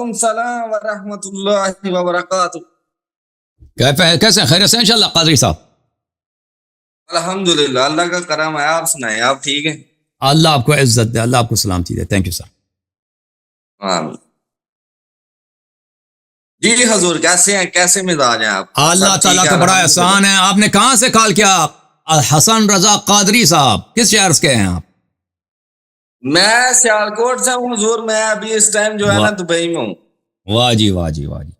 وعلیکم السلام ورحمۃ اللہ وبرکاتہ. کیسے خیریت سے انشاءاللہ قادری صاحب؟ الحمدللہ اللہ کا کرم ہے. آپ سنائیں, آپ ٹھیک ہیں؟ اللہ آپ کو عزت دے, اللہ آپ کو سلامتی دے. Thank you sir. آمین. جی حضور, کیسے ہیں, کیسے مزاج ہیں آپ؟ اللہ سب تعالیٰ ٹھیک کا ہے بڑا الحمدللہ. احسان ہے. آپ نے کہاں سے کال کیا؟ حسن رضا قادری صاحب کس شہر کے ہیں آپ؟ میں سیالکوٹ سے ہوں حضور. میں ابھی اس ٹائم جو ہے نا دبئی میں ہوں. واہ جی واہ جی واہ جی.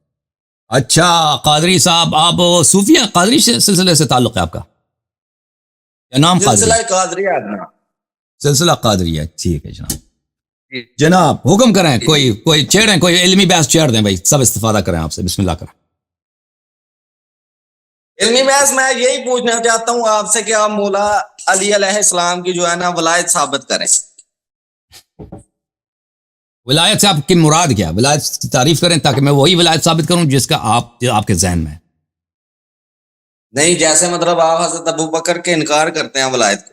اچھا قادری صاحب, آپ صوفی ہیں؟ قادری سلسلے سے تعلق ہے آپ کا یا نام قادری؟ سلسلہ قادری ہے. سلسلہ قادری ہے, ٹھیک ہے جناب. جناب حکم کریں, کوئی چھیڑیں, کوئی علمی بحث چھیڑ دیں بھائی, سب استفادہ کریں آپ سے. بسم اللہ کریں. علمی بحث میں یہی پوچھنا چاہتا ہوں آپ سے کہ آپ مولا علی علیہ السلام کی جو ہے نا ولایت ثابت کریں. ولایت سے آپ کی مراد کیا؟ ولایت کی تعریف کریں تاکہ میں وہی ولایت ثابت کروں جس کا آپ کے ذہن میں ہے. نہیں, جیسے مطلب آپ حضرت ابو بکر کے انکار کرتے ہیں ولایت کو,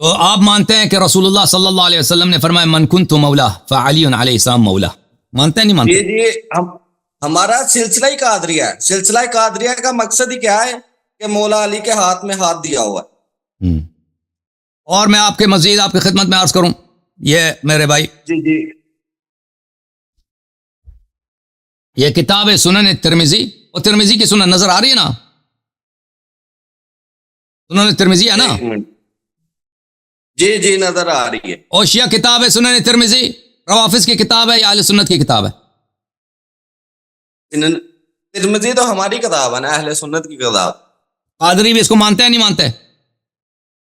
تو آپ مانتے ہیں کہ رسول اللہ صلی اللہ علیہ وسلم نے فرمایا من کنت مولا فعلی علیہ السلام مولا. مانتے ہیں نہیں مانتے؟ جی ہمارا سلسلہ ہی قادریہ ہے. سلسلہ قادریہ کا مقصد ہی کیا ہے کہ مولا علی کے ہاتھ میں ہاتھ دیا ہوا ہے. اور میں آپ کے مزید آپ کی خدمت میں عرض کروں, یہ میرے بھائی جی یہ کتاب ہے سنن ترمذی, اور ترمذی کی سنن نظر آ رہی ہے نا؟ سنن ترمذی ہے نا؟ جی نظر آ رہی ہے. اور شیعہ کتاب ہے سنن ترمذی, روافظ کی کتاب ہے یا اہل سنت کی کتاب ہے؟ ترمذی تو ہماری کتاب ہے نا, اہل سنت کی کتاب. قادری بھی اس کو مانتے ہیں نہیں مانتے؟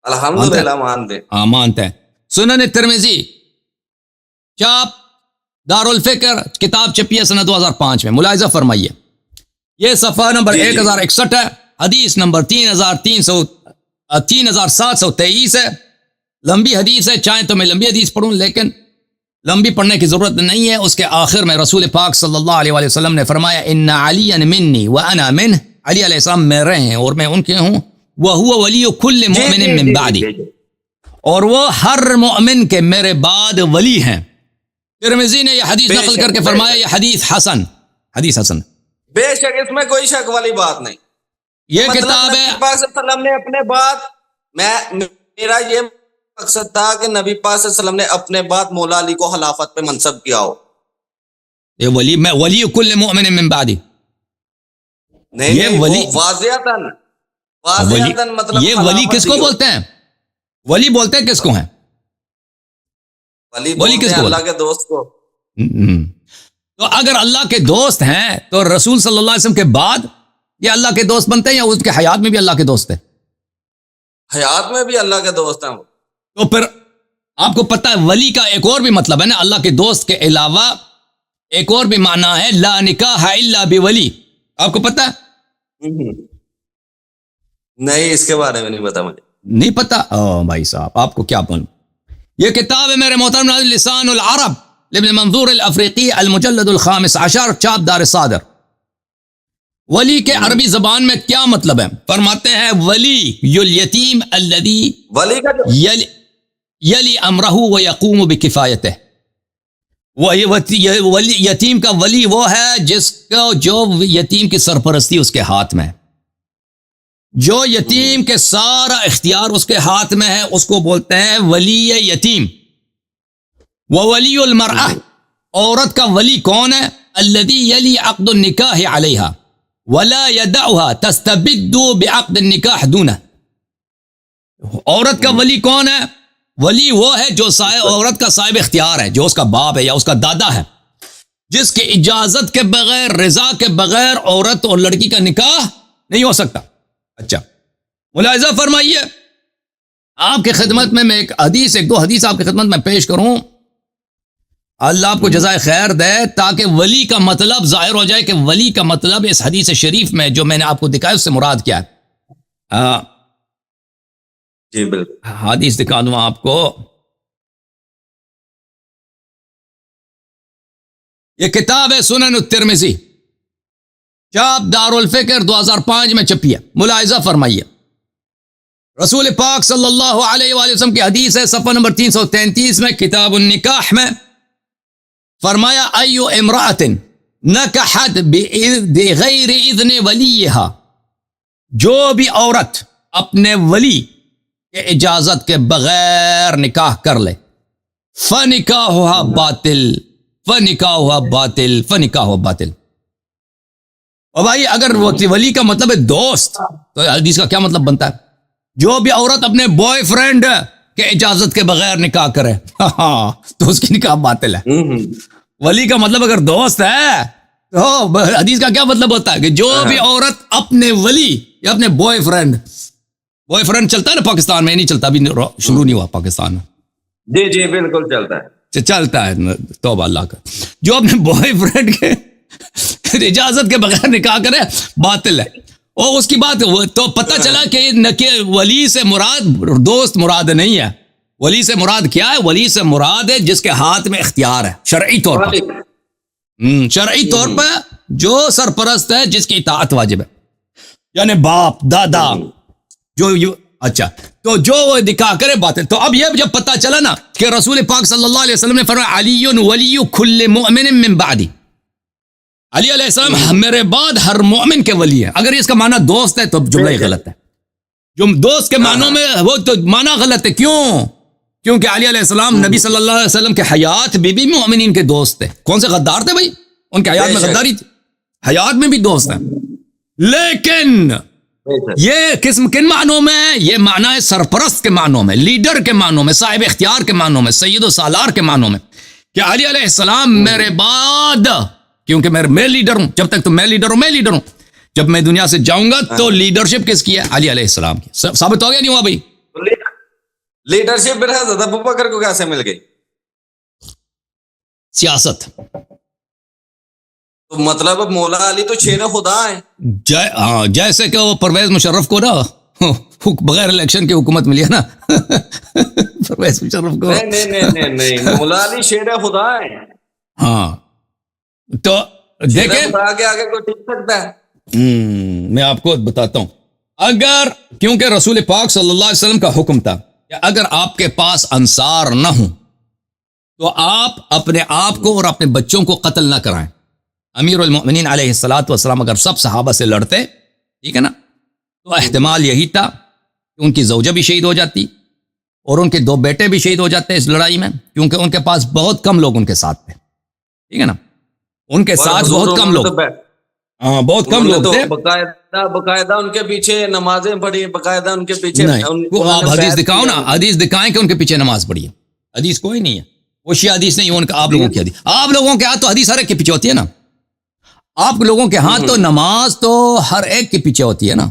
الحمدللہ مانتے. ہاں مانتے ہیں. سنن ترمذی چاپ دارالفکر, کتاب چھپی ہے سنہ 2005 میں. ملاحظہ فرمائیے, یہ صفحہ نمبر 1061 ہے, حدیث نمبر 3723 ہے. لمبی حدیث ہے, چاہیں تو میں لمبی حدیث پڑھوں, لیکن لمبی پڑھنے کی ضرورت نہیں ہے. اس کے آخر میں رسول پاک صلی اللہ علیہ وآلہ وسلم نے فرمایا ان علی منی وانا منہ, علی علیہ السلام میرے ہیں اور میں ان کے ہوں. وہو ولی کل مؤمن من بعدی, اور وہ ہر مؤمن کے میرے بعد ولی ہیں. ترمذی نے یہ حدیث نقل کر کے فرمایا یہ حدیث حسن, حدیث حسن. بے شک اس میں کوئی شک والی بات نہیں. یہ کتاب ہے. نبی پاک صلی اللہ علیہ وسلم نے اپنے بعد, میرا یہ مقصد تھا کہ نبی پاک صلی اللہ علیہ وسلم نے اپنے بعد مولا علی کو خلافت پہ منصب کیا ہو. یہ ولی, میں ولی کل مؤمن من بعدی. نہیں ولی واضحتاً مطلب یہ ولی کس کو بولتے ہیں؟ ولی بولتے ہیں کس کو ہیں؟ ولی کس کو؟ اللہ کے دوست کو. تو اگر اللہ کے دوست ہیں تو رسول صلی اللہ علیہ وسلم کے بعد یہ اللہ کے دوست بنتے ہیں یا اس کے حیات میں بھی اللہ کے دوست ہیں؟ حیات میں بھی اللہ کے دوست ہیں. تو پھر آپ کو پتہ ہے ولی کا ایک اور بھی مطلب ہے نا, اللہ کے دوست کے علاوہ ایک اور بھی معنی ہے لا نکاح الا بولی. آپ کو پتہ ہے؟ نہیں, اس کے بارے میں نہیں پتا مجھے. نہیں پتہ؟ بھائی صاحب آپ کو کیا بولوں. یہ کتاب ہے میرے محترم ناظرین, لسان العرب لابن منظور الافریقی, المجلد الخامس عشر, چاپ دار صادر. ولی کے عربی زبان میں کیا مطلب ہے؟ فرماتے ہیں ولی یتیم الذی یلی امرہ ویقوم بکفایتہ. ولی یتیم کا ولی وہ ہے جس کو جو یتیم کی سرپرستی اس کے ہاتھ میں ہے, جو یتیم کے سارا اختیار اس کے ہاتھ میں ہے, اس کو بولتے ہیں ولی یتیم. وولی المرأہ, عورت کا ولی کون ہے؟ الذی یلی عقد النکاح علیہا ولا یدعها تستبد بعقد النکاح دونہ. عورت کا ولی کون ہے؟ ولی وہ ہے جو عورت کا صاحب اختیار ہے, جو اس کا باپ ہے یا اس کا دادا ہے, جس کی اجازت کے بغیر, رضا کے بغیر عورت اور لڑکی کا نکاح نہیں ہو سکتا. اچھا ملاحظہ فرمائیے, آپ کی خدمت میں ایک دو حدیث آپ کی خدمت میں پیش کروں. اللہ آپ کو جزائے خیر دے, تاکہ ولی کا مطلب ظاہر ہو جائے کہ ولی کا مطلب اس حدیث شریف میں جو میں نے آپ کو دکھایا اس سے مراد کیا ہے. جی بالکل, حدیث دکھا دوں آپ کو. یہ کتاب ہے سنن الترمذی, چاپ دارالفکر 2005 میں چھپی ہے. ملاحظہ فرمائیے, رسول پاک صلی اللہ علیہ وآلہ وسلم کی حدیث ہے, صفحہ نمبر 333 میں, کتاب النکاح میں, فرمایا ایو امرأۃ نکحت بغیر اذن ولیہا، جو بھی عورت اپنے ولی کے اجازت کے بغیر نکاح کر لے، فنکاحھا باطل فنکاحھا باطل فنکاحھا باطل۔ اور بھائی اگر ولی کا مطلب ہے دوست، تو حدیث کا کیا مطلب بنتا ہے؟ جو بھی عورت اپنے بوائے فرینڈ کے اجازت کے بغیر نکاح کرے تو اس کی نکاح باطل ہے۔ ولی کا مطلب اگر دوست ہے تو حدیث کا کیا مطلب ہوتا ہے کہ جو بھی عورت اپنے ولی یا اپنے بوائے فرینڈ چلتا ہے نا پاکستان میں، نہیں چلتا، ابھی شروع نہیں ہوا پاکستان میں، جی جی بالکل چلتا ہے، چلتا ہے، توبہ اللہ کا، جو اپنے بوائے فرینڈ کے اجازت کے بغیر نکاح کرے باطل ہے۔ اور اس کی بات تو پتہ چلا کہ ولی سے مراد دوست مراد نہیں ہے، ولی سے مراد کیا ہے؟ ولی سے مراد ہے جس کے ہاتھ میں اختیار ہے شرعی طور پر، شرعی طور پر جو سرپرست ہے، جس کی اطاعت واجب ہے، یعنی باپ دادا جو اچھا، تو جو وہ نکاح کرے باطل۔ تو اب یہ جب پتہ چلا نا کہ رسول پاک صلی اللہ علیہ وسلم نے فرمایا علی ولی کل مؤمن من بعدی، علی علیہ السلام میرے بعد ہر مومن کے ولی ہے۔ اگر اس کا معنی دوست ہے تو جملہ ہی غلط ہے، جو دوست کے معنوں میں وہ تو معنی غلط ہے۔ کیوں؟ کیونکہ علی علیہ السلام نبی صلی اللہ علیہ وسلم کے حیات میں بھی مومنین کے دوست تھے۔ کون سے غدار تھے بھائی؟ ان کے حیات میں غداری تھی، حیات میں بھی دوست ہیں، لیکن یہ قسم کن معنوں میں ہے؟ یہ معنی ہے سرپرست کے معنوں میں، لیڈر کے معنوں میں، صاحب اختیار کے معنوں میں، سید و سالار کے معنوں میں، کہ علی علیہ السلام میرے بعد، کیونکہ میں لیڈر ہوں، جب تک تو میں لیڈر ہوں، جب میں دنیا سے جاؤں گا تو لیڈرشپ کس کی ہے؟ علی علیہ السلام کی۔ ثابت ہو گیا نہیں ہوا بھائی؟ لیڈرشپ پھر حضرت ابوبکر کو کیسے مل گئی؟ سیاست۔ تو مطلب مولا علی تو شیر خدا ہے، جیسے کہ وہ پرویز مشرف کو نا بغیر الیکشن کی حکومت ملی ہے نا پرویز مشرف کو، نہیں مولا علی شیر خدا ہے۔ ہاں تو دیکھیں خدا کے آگے کوئی ٹک سکتا ہے؟ میں آپ کو بتاتا ہوں، اگر کیونکہ رسول پاک صلی اللہ علیہ وسلم کا حکم تھا کہ اگر آپ کے پاس انصار نہ ہوں تو آپ اپنے آپ کو اور اپنے بچوں کو قتل نہ کرائیں۔ امیر المؤمنین علیہ الصلوۃ والسلام اگر سب صحابہ سے لڑتے، ٹھیک ہے نا، تو احتمال یہی تھا کہ ان کی زوجہ بھی شہید ہو جاتی اور ان کے 2 بیٹے بھی شہید ہو جاتے اس لڑائی میں، کیونکہ ان کے پاس بہت کم لوگ ان کے ساتھ تھے، ٹھیک ہے نا، ان کے ساتھ بہت کم لوگ، بہت کم لوگ تھے، باقاعدہ ان کے پیچھے نمازیں پڑھی، باقاعدہ ان کے پیچھے آپ حدیث دکھاؤ نا، حدیث دکھائیں کہ ان کے پیچھے نماز پڑھی ہے، حدیث کوئی نہیں ہے، وہ شیعہ حدیث نہیں، ان کا آپ لوگوں کی حدیث، آپ لوگوں کے ہاتھ تو حدیث ہر ایک کے پیچھے ہوتی ہے نا، آپ لوگوں کے ہاں تو نماز تو ہر ایک کے پیچھے ہوتی ہے نا،